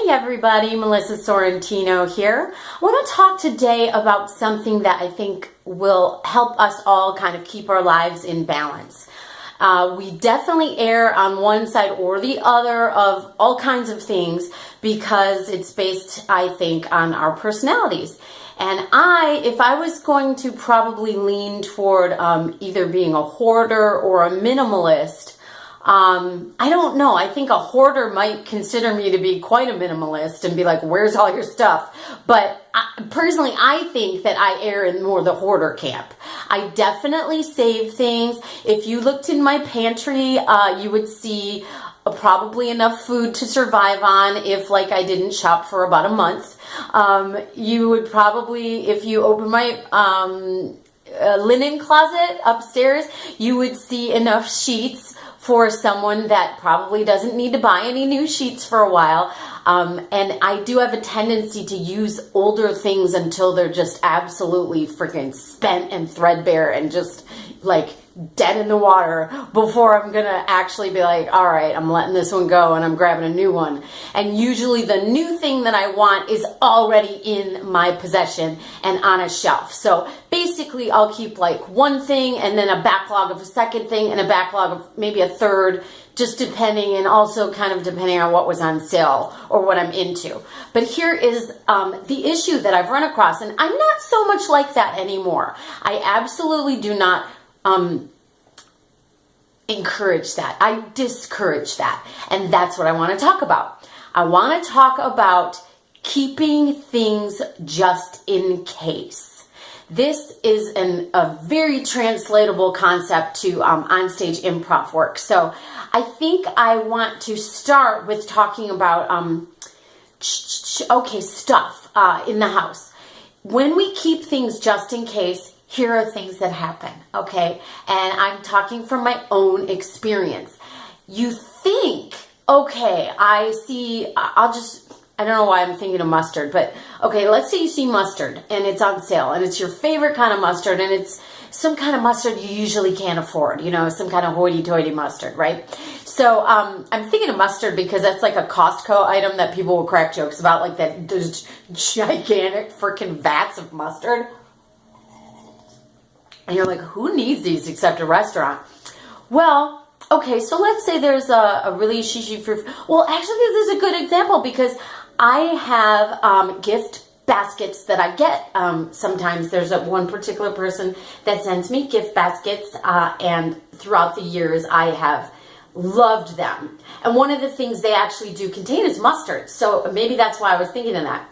everybody, Melissa Sorrentino here. I want to talk today about something that I think will help us all kind of keep our lives in balance. We definitely err on one side or the other of all kinds of things because it's based, I think, on our personalities. And if I was going to probably lean toward either being a hoarder or a minimalist, I don't know. I think a hoarder might consider me to be quite a minimalist and be like, where's all your stuff? But personally, I think that I err in more the hoarder camp. I definitely save things. If you looked in my pantry, you would see probably enough food to survive on if like I didn't shop for about a month. You would probably, if you open my linen closet upstairs, you would see enough sheets for someone that probably doesn't need to buy any new sheets for a while. And I do have a tendency to use older things until they're just absolutely freaking spent and threadbare and just like dead in the water before I'm gonna actually be like, all right, I'm letting this one go and I'm grabbing a new one. And usually the new thing that I want is already in my possession and on a shelf. So basically I'll keep like one thing and then a backlog of a second thing and a backlog of maybe a third, just depending, and also kind of depending on what was on sale or what I'm into. But here is the issue that I've run across, and I'm not so much like that anymore. I absolutely do not encourage that. I discourage that. And that's what I want to talk about. I want to talk about keeping things just in case. This is a very translatable concept to onstage improv work. So I think I want to start with talking about stuff in the house. When we keep things just in case, here are things that happen, okay? And I'm talking from my own experience. You think, okay, I don't know why I'm thinking of mustard, but okay, let's say you see mustard and it's on sale and it's your favorite kind of mustard and it's some kind of mustard you usually can't afford, some kind of hoity-toity mustard, right? So I'm thinking of mustard because that's like a Costco item that people will crack jokes about, like those gigantic freaking vats of mustard. And you're like, who needs these except a restaurant? Well, okay, so let's say there's a really shishi fruit. Well, actually, this is a good example because I have gift baskets that I get. Sometimes there's one particular person that sends me gift baskets, and throughout the years, I have loved them. And one of the things they actually do contain is mustard. So maybe that's why I was thinking of that.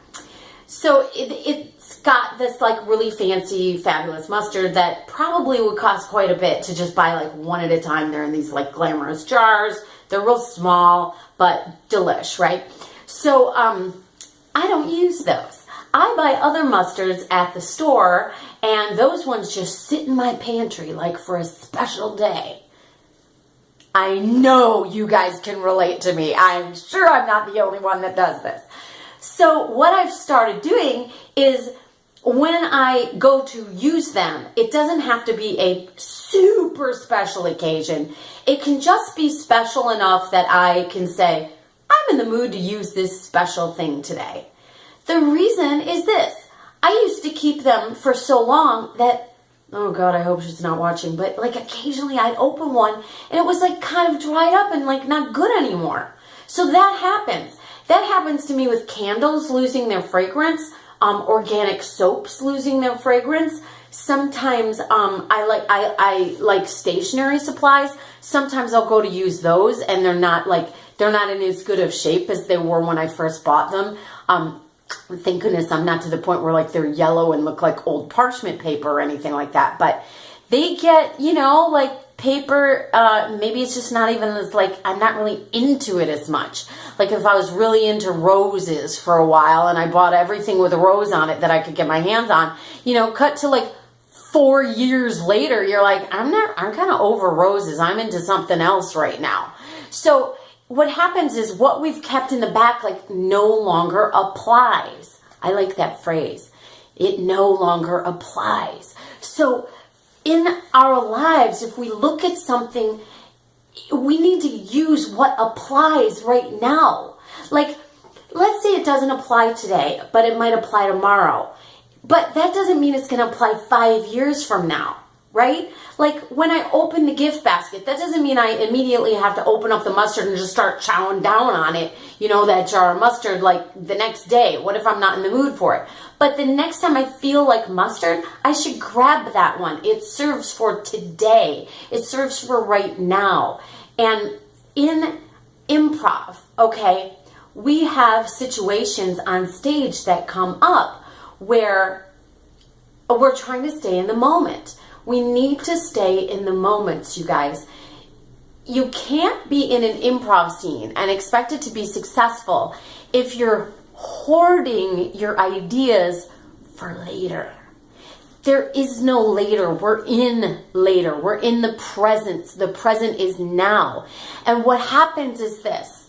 So it's got this like really fancy, fabulous mustard that probably would cost quite a bit to just buy like one at a time. They're in these like glamorous jars. They're real small, but delish, right? So I don't use those. I buy other mustards at the store, and those ones just sit in my pantry like for a special day. I know you guys can relate to me. I'm sure I'm not the only one that does this. So what I've started doing is when I go to use them, it doesn't have to be a super special occasion. It can just be special enough that I can say, I'm in the mood to use this special thing today. The reason is this. I used to keep them for so long that, oh God, I hope she's not watching, but like occasionally I'd open one and it was like kind of dried up and like not good anymore. So that happens. That happens to me with candles losing their fragrance, organic soaps losing their fragrance. Sometimes I like stationery supplies. Sometimes I'll go to use those and they're not in as good of shape as they were when I first bought them. Thank goodness I'm not to the point where like they're yellow and look like old parchment paper or anything like that. But they get, like paper, maybe it's just not even as like, I'm not really into it as much. Like if I was really into roses for a while and I bought everything with a rose on it that I could get my hands on, cut to like 4 years later, you're like, I'm kind of over roses. I'm into something else right now. So what happens is what we've kept in the back like no longer applies. I like that phrase. It no longer applies. So in our lives, if we look at something, we need to use what applies right now. Like, let's say doesn't apply today, but it might apply tomorrow. But that doesn't mean it's going to apply 5 years from now, right? Like when I open the gift basket, that doesn't mean I immediately have to open up the mustard and just start chowing down on it, that jar of mustard like the next day. What if I'm not in the mood for it? But the next time I feel like mustard, I should grab that one. It serves for today. It serves for right now. And in improv, okay, we have situations on stage that come up where we're trying to stay in the moment. We need to stay in the moments, you guys. You can't be in an improv scene and expect it to be successful if you're hoarding your ideas for later. There is no later. We're in later. We're in the present. The present is now. And what happens is this.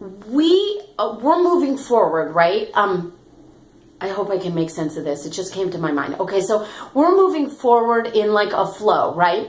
We're moving forward, right? I hope I can make sense of this. It just came to my mind. Okay, so we're moving forward in like a flow, right?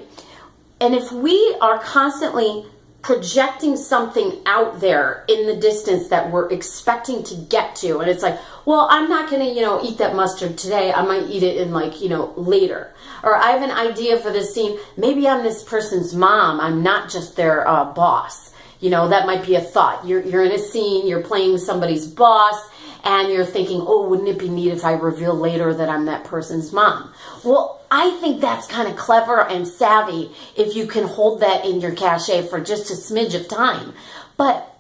And if we are constantly projecting something out there in the distance that we're expecting to get to, and it's like, well, I'm not going to, eat that mustard today. I might eat it in later. Or I have an idea for this scene. Maybe I'm this person's mom. I'm not just their boss. That might be a thought. You're in a scene, you're playing somebody's boss, and you're thinking, oh, wouldn't it be neat if I reveal later that I'm that person's mom? Well, I think that's kind of clever and savvy if you can hold that in your cachet for just a smidge of time. But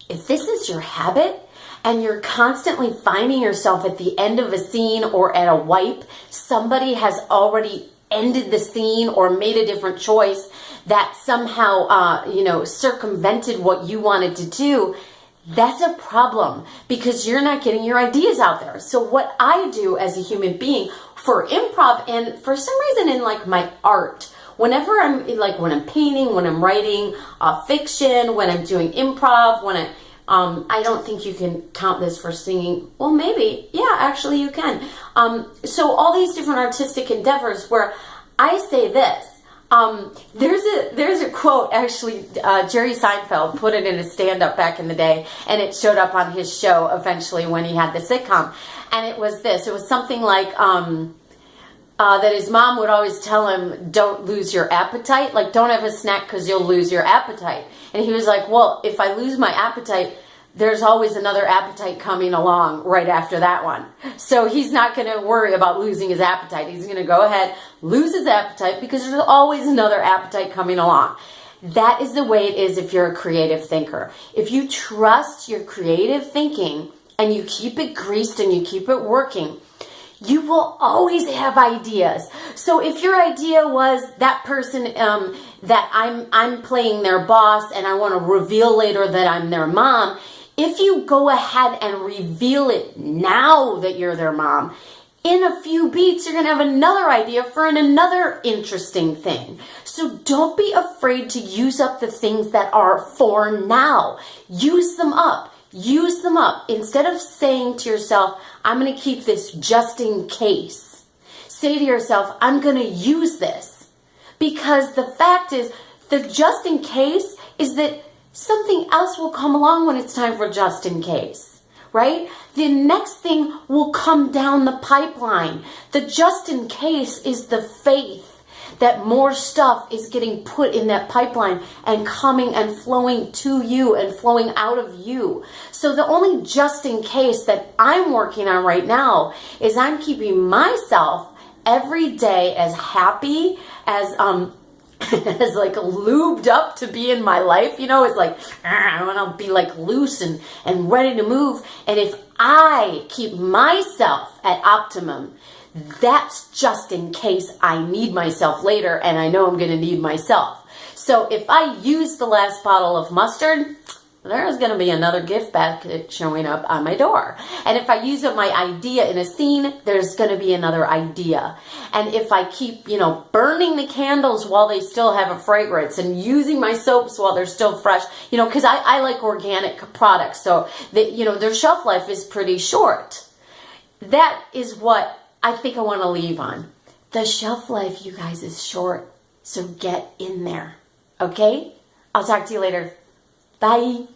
if this is your habit and you're constantly finding yourself at the end of a scene or at a wipe, somebody has already ended the scene or made a different choice that somehow, circumvented what you wanted to do, that's a problem because you're not getting your ideas out there. So what I do as a human being for improv, and for some reason in my art, whenever when I'm painting, when I'm writing fiction, when I'm doing improv, when I don't think you can count this for singing. Well, maybe. Yeah, actually you can. So all these different artistic endeavors where I say this. There's a quote, actually, Jerry Seinfeld put it in a stand-up back in the day, and it showed up on his show eventually when he had the sitcom. And it was this. It was something like that his mom would always tell him, don't lose your appetite. Like, don't have a snack because you'll lose your appetite. And he was like, well, if I lose my appetite, there's always another appetite coming along right after that one. So he's not going to worry about losing his appetite. He's going to go ahead, lose his appetite because there's always another appetite coming along. That is the way it is if you're a creative thinker. If you trust your creative thinking and you keep it greased and you keep it working, you will always have ideas. So if your idea was that person that I'm playing their boss and I want to reveal later that I'm their mom, if you go ahead and reveal it now that you're their mom, in a few beats, you're going to have another idea for another interesting thing. So don't be afraid to use up the things that are for now. Use them up. Use them up. Instead of saying to yourself, I'm going to keep this just in case. Say to yourself, I'm going to use this. Because the fact is, the just in case is that something else will come along when it's time for just in case, right? The next thing will come down the pipeline. The just in case is the faith that more stuff is getting put in that pipeline and coming and flowing to you and flowing out of you. So the only just in case that I'm working on right now is I'm keeping myself every day as happy, as as lubed up to be in my life. It's like, I want to be loose and ready to move. And if I keep myself at optimum, that's just in case I need myself later and I know I'm going to need myself. So if I use the last bottle of mustard, there's going to be another gift basket showing up on my door. And if I use up my idea in a scene, there's going to be another idea. And if I keep, burning the candles while they still have a fragrance and using my soaps while they're still fresh, because I like organic products. So, their shelf life is pretty short. That is what I think I want to leave on. The shelf life, you guys, is short. So get in there. Okay? I'll talk to you later. Bye.